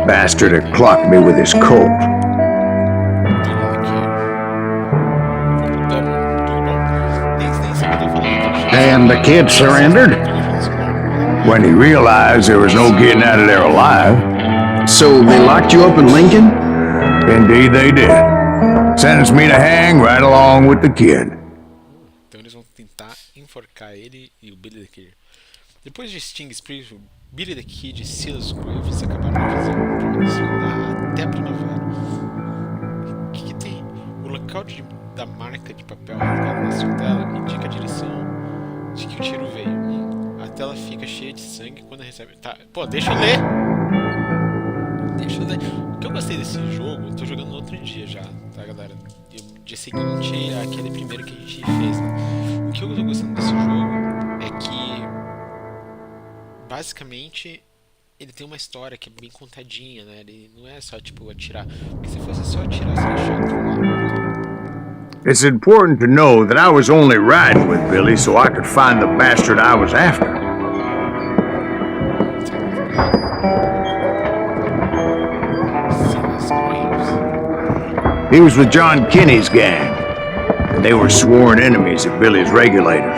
Bastard had clocked me with his Colt. And the kid surrendered when he realized there was no getting out of there alive. So they locked you up in Lincoln? Indeed they did. Sentenced me to hang right along with the kid. Então eles vão tentar enforcar ele e o Billy the Kid. Depois de Sting Spree, Billy the Kid e Silas Graves acabaram na prisão até a primavera. O que tem? O local da marca de papel rasgada na sua tela indica a direção de que o tiro veio. A tela fica cheia de sangue quando recebe... Tá, pô, deixa eu ler! Deixa eu ler. O que eu gostei desse jogo, eu tô jogando no outro dia já, tá galera? E o dia seguinte é aquele primeiro que a gente fez, né? O que eu tô gostando desse jogo é que basicamente ele tem uma história que é bem contadinha, né? Ele não é só tipo atirar, porque se fosse só atirar seria chato lá. It's important to know that I was only riding with Billy so I could find the bastard I was after. He was with John Kinney's gang, and they were sworn enemies of Billy's regulators.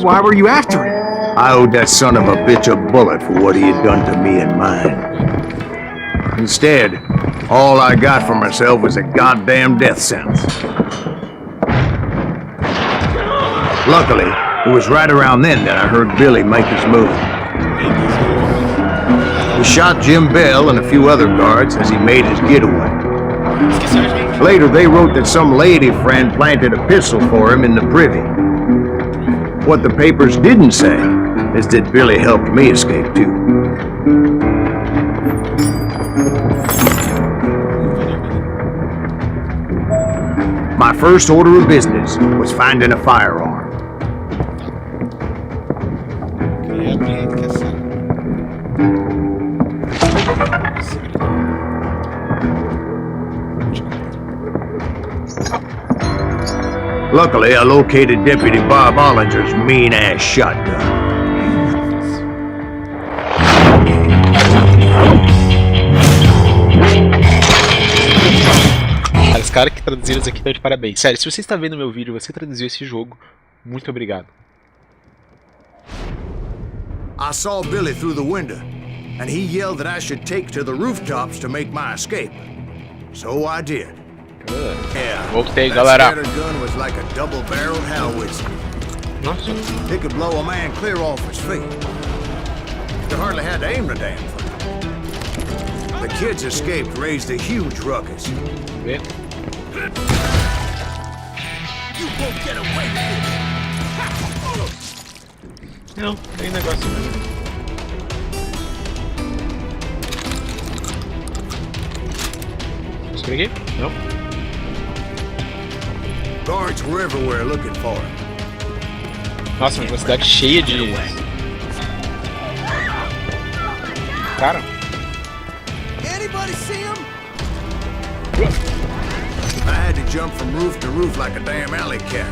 Why were you after him? I owed that son of a bitch a bullet for what he had done to me and mine. Instead, all I got for myself was a goddamn death sentence. Luckily, it was right around then that I heard Billy make his move. He shot Jim Bell and a few other guards as he made his getaway. Later, they wrote that some lady friend planted a pistol for him in the privy. What the papers didn't say is that Billy helped me escape too. My first order of business was finding a firearm. Luckily, I located Deputy Bob Ollinger's mean-ass shotgun. Cara, os caras que traduziram isso aqui estão de parabéns. Sério, se você está vendo meu vídeo e você traduziu esse jogo, muito obrigado. I saw Billy through the window, and he yelled that I should take to the rooftops to make my escape. So I did. Yeah, Voltei, that galera. scattered gun was like a double-barreled howitzer. Nossa. It could blow a man clear off his feet. You hardly had to aim the damn thing. The kids escaped raised a huge ruckus. Vê. You won't get away with it. Não, tem negócio mesmo. Vamos por aqui? Não. Guards were everywhere looking for him. Nossa, mas uma cidade cheia de... Cara. Anybody see him? I had to jump from roof to roof like a damn alley cat.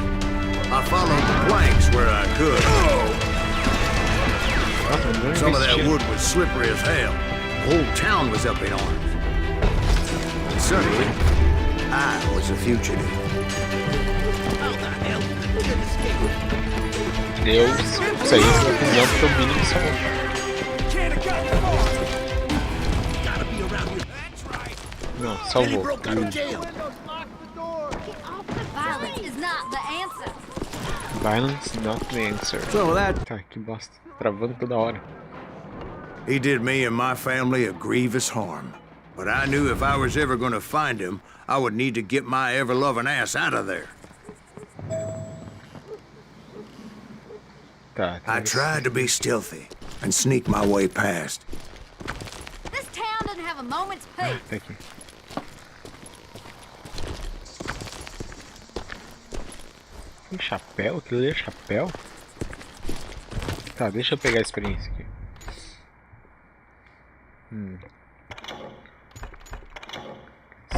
I followed the planks where I could. Some of that wood was slippery as hell. The whole town was up in arms. And suddenly, I was a fugitive. Deus, isso aí é uma opinião que eu vi no salão. Não, salvou. Violence not the answer. Tá, que bosta. Travando toda hora. He did me and my family a grievous harm. But I knew if I was ever going to find him, I would need to get my ever-loving ass out of there. Tá, I tried to be stealthy and sneak my way past. This town doesn't have a moment's peace. tá aqui. Tem chapéu? Aquilo ali é chapéu? Tá, deixa eu pegar a experiência aqui.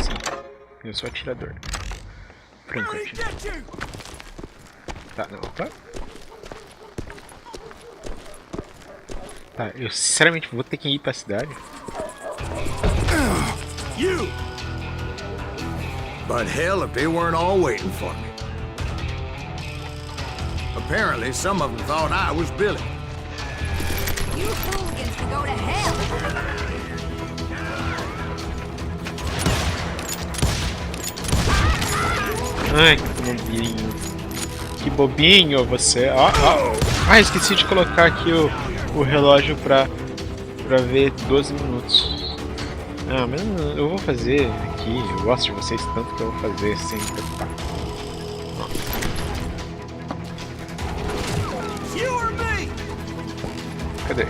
Sim, eu sou atirador. Franco atirador. Tá, não, opa. Tá, eu sinceramente vou ter que ir pra cidade. You! But hell, if they weren't all waiting for me. Apparently, some of them thought I was Billy. You hooligans can go to hell. Ai, que bobinho. Que bobinho você. Ó, ó. Ah, esqueci de colocar aqui o relógio pra ver 12 minutos. Ah, mas eu vou fazer aqui. Eu gosto de vocês tanto que eu vou fazer sem preocupar. Cadê?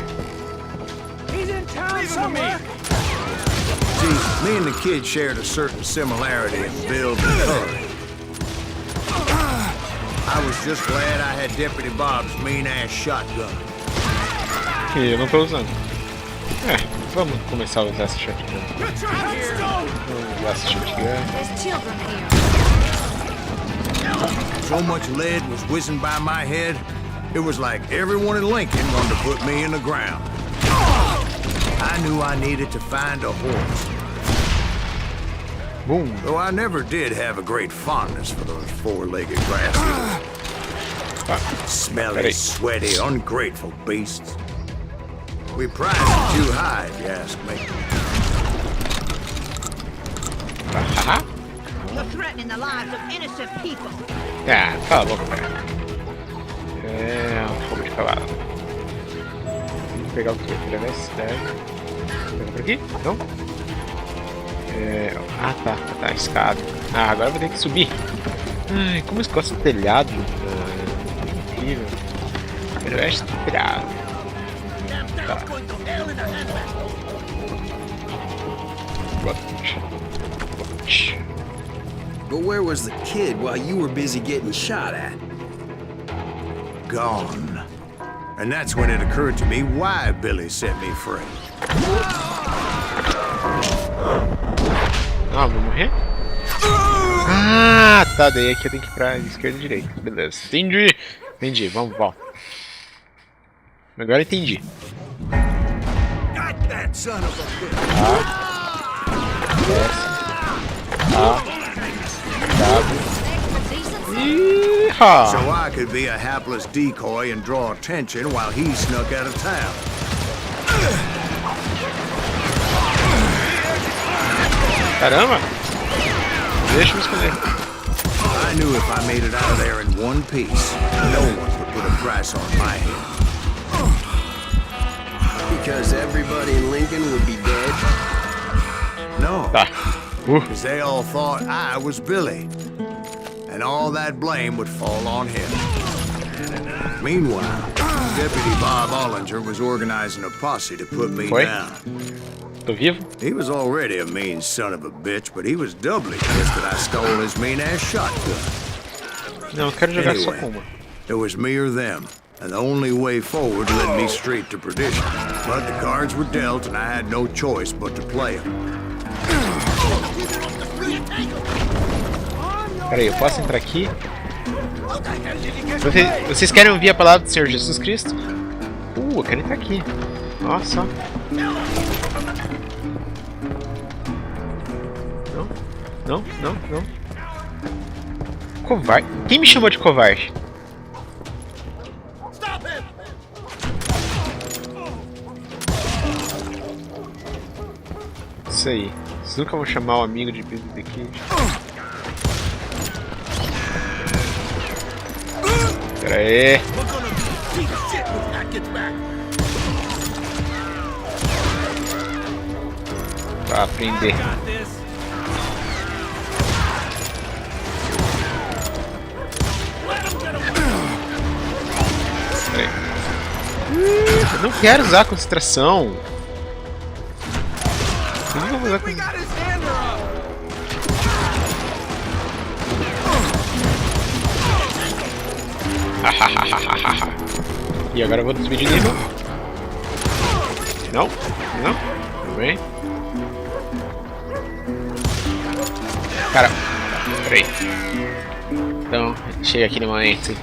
See, me and the kid shared a certain similarity in build and courage. I was just glad I had Deputy Bob's mean-ass shotgun. Que eu não tô usando. Vamos começar a usar essa shotgun. Vamos usar essa shotgun. There's children here. So much lead was whizzing by my head, it was like everyone in Lincoln wanted to put me in the ground. I knew I needed to find a horse. Boom. Though I never did have a great fondness for those four-legged grass eaters. Smelly, sweaty, ungrateful beasts. We prized it too high, if you ask me. You're threatening the lives of innocent people. Ah, cala a boca, cara. É um fogo de cavalo. Vamos pegar o que? Pegar a cidade. Pegar por aqui? Não? Ah, tá, escada. Ah, agora eu vou ter que subir. Ai, como eu gosto do telhado. Incrível. Pero é esperado. Tá. But where was the kid while you were busy getting shot at? Gone. And that's when it occurred to me why Billy set me free. Ah, vou morrer? Ah, tá, daí aqui eu tenho que ir pra esquerda e direita. Beleza, entendi. Entendi, vamos, volta. Agora entendi. So I could be a hapless decoy and draw attention while he snuck out of town. Caramba! Deixa eu me esconder. I knew if I made it out of there in one piece, no one would put a price on my head. Because everybody in Lincoln would be dead? No, Tá. because they all thought I was Billy. And all that blame would fall on him. Meanwhile, Deputy Bob Ollinger was organizing a posse to put me Foi? down. Tô vivo? He was already a mean son of a bitch, but he was doubly pissed that I stole his mean-ass shotgun. Não, eu quero jogar só com uma. It was me or them, and the only way forward led me straight to perdition. But the cards were dealt, and I had no choice but to play them. Peraí, eu posso entrar aqui? Vocês querem ouvir a palavra do Senhor Jesus Cristo? Eu quero entrar aqui. Olha só. Não. Covarde. Quem me chamou de covarde? Isso aí. Vocês nunca vão chamar o amigo de Billy the Kid. Pera aí. Pra aprender. Pera aí. Eu não quero usar concentração. Eu não vou usar concentração. E agora eu vou subir de nível. Não. Tudo bem. Cara, peraí. Então, chega aqui no momento.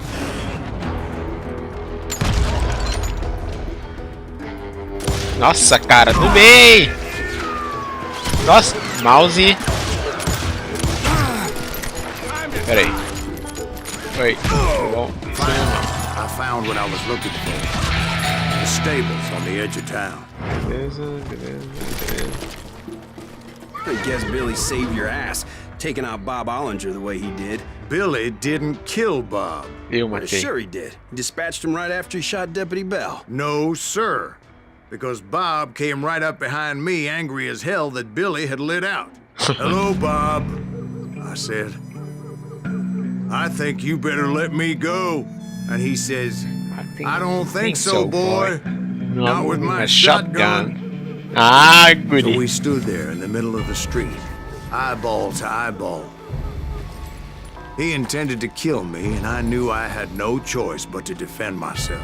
Nossa, cara, do bem! Nossa, mouse. Pera aí. Oi, bom. I found what I was looking for. The stables on the edge of town. Beleza, beleza, beleza. I guess Billy saved your ass, taking out Bob Ollinger the way he did. Billy didn't kill Bob. Eu matei. Sure he did. He dispatched him right after he shot Deputy Bell. No, sir. Because Bob came right up behind me, angry as hell that Billy had lit out. Hello, Bob, I said. I think you better let me go. And he says, I don't think so, boy. Not with my shotgun. Ah, So goody. we stood there in the middle of the street, eyeball to eyeball. He intended to kill me, and I knew I had no choice but to defend myself.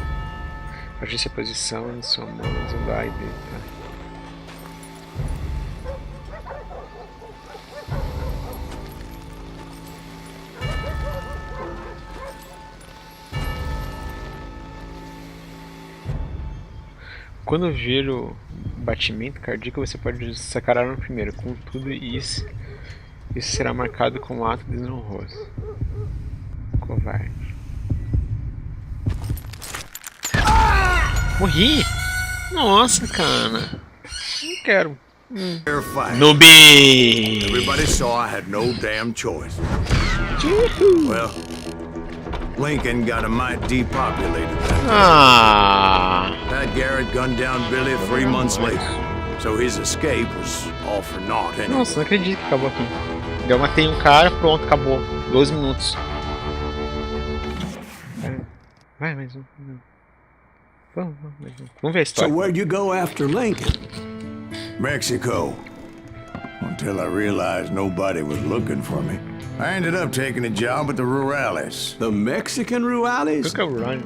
Ajuste a posição de sua mão usando A e B, tá? Quando vir o batimento cardíaco, você pode sacar a arma primeiro. Contudo, isso será marcado como ato desonroso. Covarde. Morri! Nossa, cara. Não quero. Fair fight. Noob! Everybody saw I had no damn choice. Well, Lincoln got a mite depopulated. Ah! Pat Garrett gunned down Billy 3 months later, so his escape was all for naught anyway. Nossa, não acredito que acabou aqui. Eu matei um cara, pronto, acabou. 12 minutos. Vai, mais um. Vamos ver a So história. where'd you go after Lincoln? Mexico. Until I realized nobody was looking for me. I ended up taking a job at the Rurales. The Mexican Ruales? Took a run.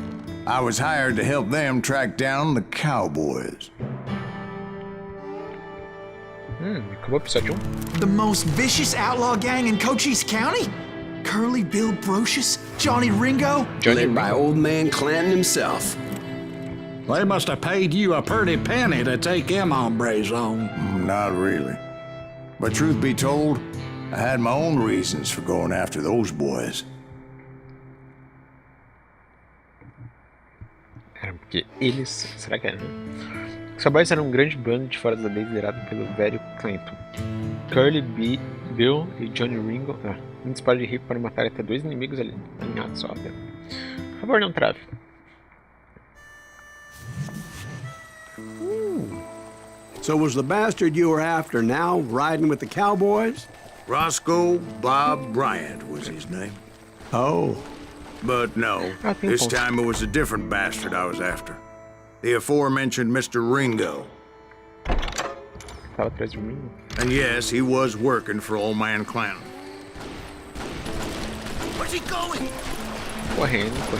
I was hired to help them track down the cowboys. Acabou o episódio 1. The most vicious outlaw gang in Cochise County? Curly Bill Brocious? Johnny Ringo? Johnny Led by Ringo. old man Clanton himself. They must have paid you a pretty penny to take them hombres on. Not really. But truth be told, I had my own reasons for going after those boys. Era porque eles... Será que era, né? Os cowboys eram um grande bando de fora da lei liderado pelo velho Clanton. Curly Bill e Johnny Ringo... um disparo de rifle para matar até 2 inimigos ali. Alinhados só, até. Por favor, não trave. So was the bastard you were after now riding with the cowboys? Roscoe Bob Bryant was his name. Oh. But no, I think this so. time it was a different bastard I was after. The aforementioned Mr. Ringo. Tava atrás de mim. And yes, he was working for old man Clanton. Where's he going? Correndo.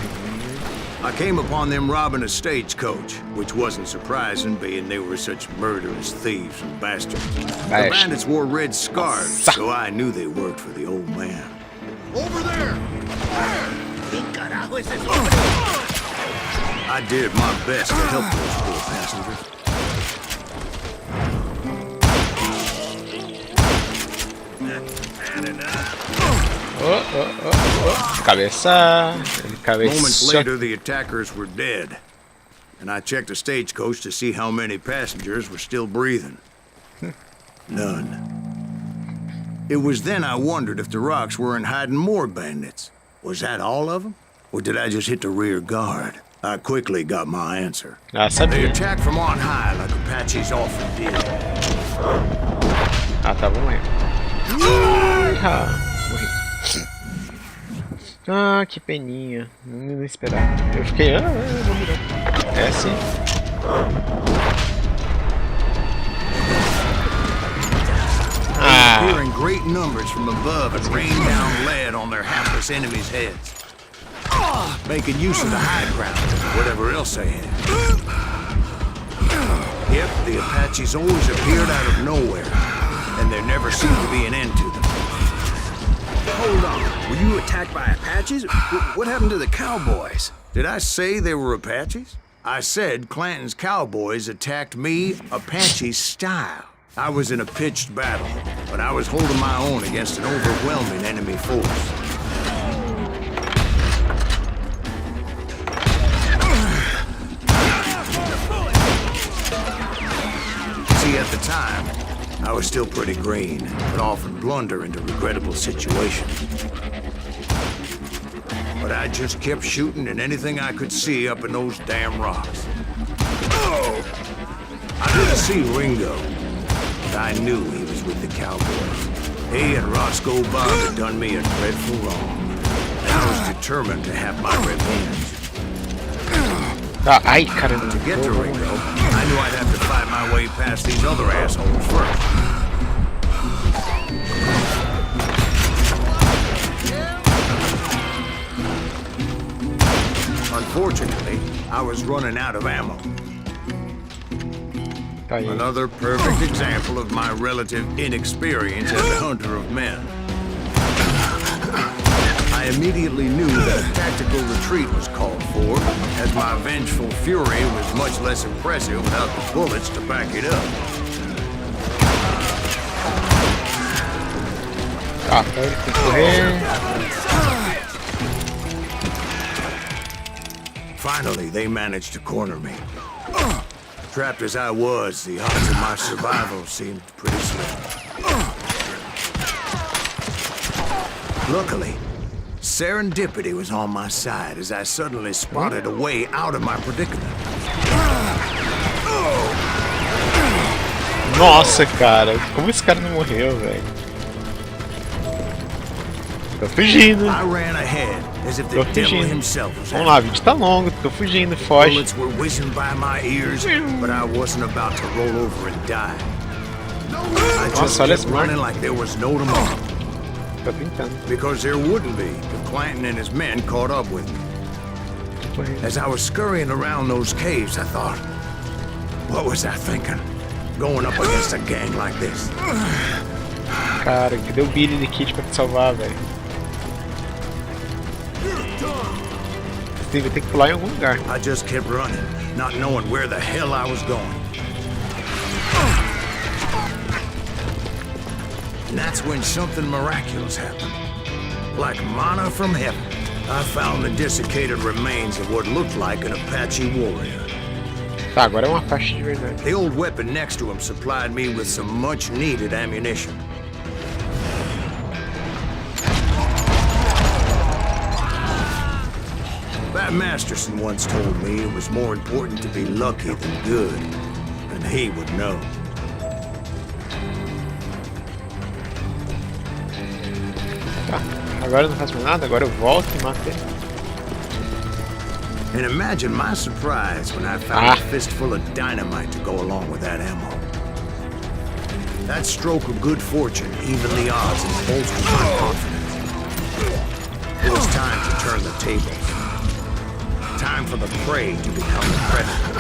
I came upon them robbing a stagecoach, which wasn't surprising, being they were such murderous thieves and bastards. The bandits wore red scarves, so I knew they worked for the old man. Over there! I did my best to help those poor passengers. Cabeça. Moments later, the attackers were dead, and I checked the stagecoach to see how many passengers were still breathing. None. It was then I wondered if the rocks weren't hiding more bandits. Was that all of them? Or did I just hit the rear guard? I quickly got my answer. Ah, They sabia. attacked from on high like Apaches often did. Ah, tá, vamos aí. Morri. Ah, que peninha. Não esperava. Eu fiquei. Vou virar. S. Ah, Hearing great numbers from above and rained down lead on their hapless enemies' heads. Making use of the high ground and whatever else they had. Yep, the Apaches always appeared out of nowhere, and there never seemed to be an end to them. Hold on. Were you attacked by Apaches? What happened to the cowboys? Did I say they were Apaches? I said Clanton's cowboys attacked me Apache style. I was in a pitched battle, but I was holding my own against an overwhelming enemy force. See, at the time, I was still pretty green, but often blunder into regrettable situations. But I just kept shooting at anything I could see up in those damn rocks. I didn't see Ringo, but I knew he was with the cowboys. He and Roscoe Bob had done me a dreadful wrong, and I was determined to have my revenge. Ai, caramba. To get to Ringo, I knew I'd have to fight my way past these other assholes first. Unfortunately, I was running out of ammo. Tá aí. Another perfect example of my relative inexperience as a hunter of men. I immediately knew that a tactical retreat was called for, as my vengeful fury was much less impressive without the bullets to back it up. Tá, tem que correr. Finally, they managed to corner me. Trapped as I was, the odds of my survival seemed pretty slim. Luckily, serendipity was on my side as I suddenly spotted a way out of my predicament. Nossa, cara, como esse cara não morreu, velho? Tô fugindo. I ran ahead as if the Tô devil fugindo. himself was Vamos lá, o vídeo tá longo, tô fugindo, foge. Bullets were whizzing by my ears, but I wasn't about to roll over and die. I just Nossa, olha kept esse mar. running like there was no tomorrow, Tô tentando. because there wouldn't be if Clanton and his men caught up with me. As I was scurrying around those caves, I thought, what was I thinking? Going up against a gang like this? Cara, cadê o Billy de Kid pra te salvar, velho? Você vai ter que pular em algum lugar. I just kept running, not knowing where the hell I was going. And that's when something miraculous happened. Like manna from heaven, I found the desiccated remains of what looked like an Apache warrior. Tá, agora é uma faixa de verdade. The old weapon next to him supplied me with some much-needed ammunition. Pat Masterson once told me it was more important to be lucky than good, and he would know. Tá, agora eu não faço mais nada, agora eu volto e mato ele. And imagine my surprise when I found a fistful of dynamite to go along with that ammo. That stroke of good fortune evened the odds and bolstered my confidence. It was time to turn the tables. Time for the prey to become the predator.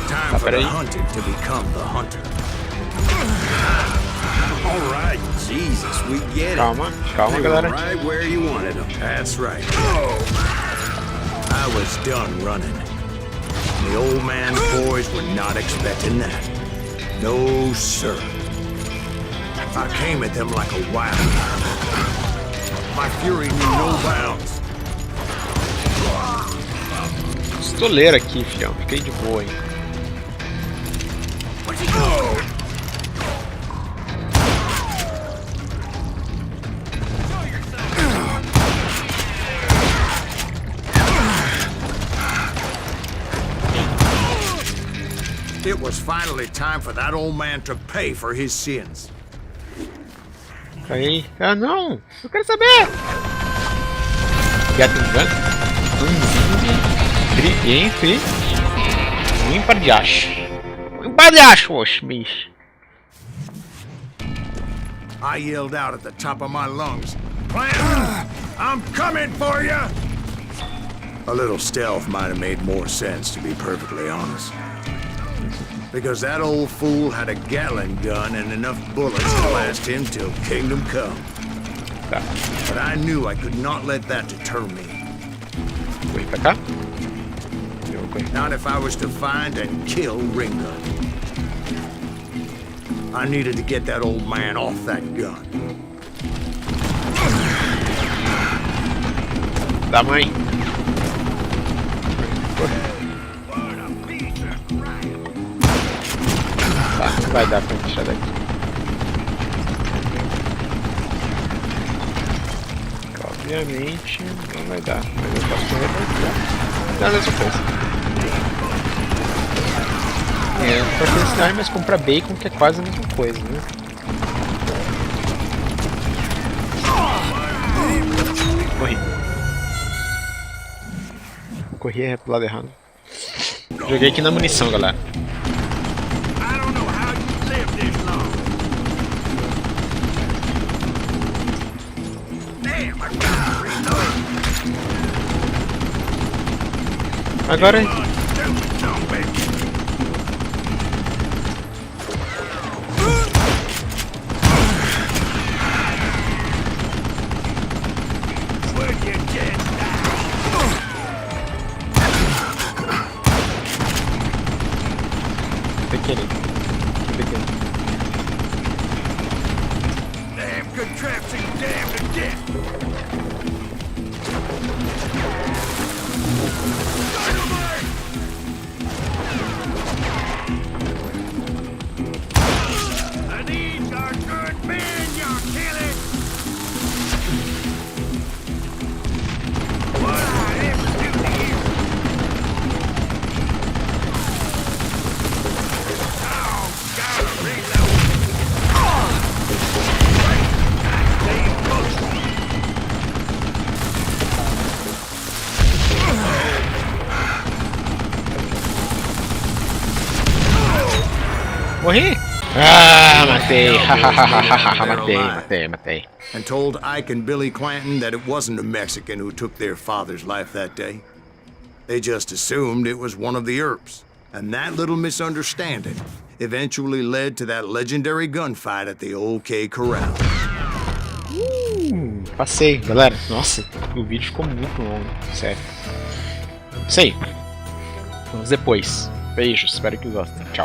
Time for the hunted to become the hunter. All right, Jesus, we get it. Calma, calma, They were galera. right where you wanted them. That's right. I was done running. The old man's boys were not expecting that. No, sir. I came at them like a wild animal. My fury knew no bounds. Pistoleiro aqui, filhão. Fiquei de boa, hein. It was finally time for that old man to pay for his sins. Aí. Ah, não! Eu quero saber! Gatling Gun. Entre um emparelhaço. Um emparelhaço, oxe, bicho. I yelled out at the top of my lungs, Clanton, I'm coming for you! A little stealth might have made more sense, to be perfectly honest. Because that old fool had a Gatling gun and enough bullets to last him till kingdom come. Tá. But I knew I could not let that deter me. Corri pra cá. Jogo. correr. Not if I was to find and kill Ringo. I needed to get that old man off that gun. Da mãe. Tá, não vai dar pra deixar daqui. Obviamente não vai dar, mas eu posso correr pra cá. Não, é a mesma coisa. É, pra felicidade, mas comprar bacon que é quase a mesma coisa, né? Corri. Corri pro lado errado. Joguei aqui na munição, galera. Agora... Pequeno. Damn contraption, damn to death. These are good men, you killing. What I ever do to you? Oh, gotta reload. Morri? Ah, matei. Matei. And told Ike and Billy Clanton that it wasn't a Mexican who took their father's life that day. They just assumed it was one of the Earps. And that little misunderstanding eventually led to that legendary gunfight at the OK Corral. Passei, galera. Nossa, o vídeo ficou muito longo, sério. Isso aí. Vamos depois. Beijos, espero que gostem. Tchau.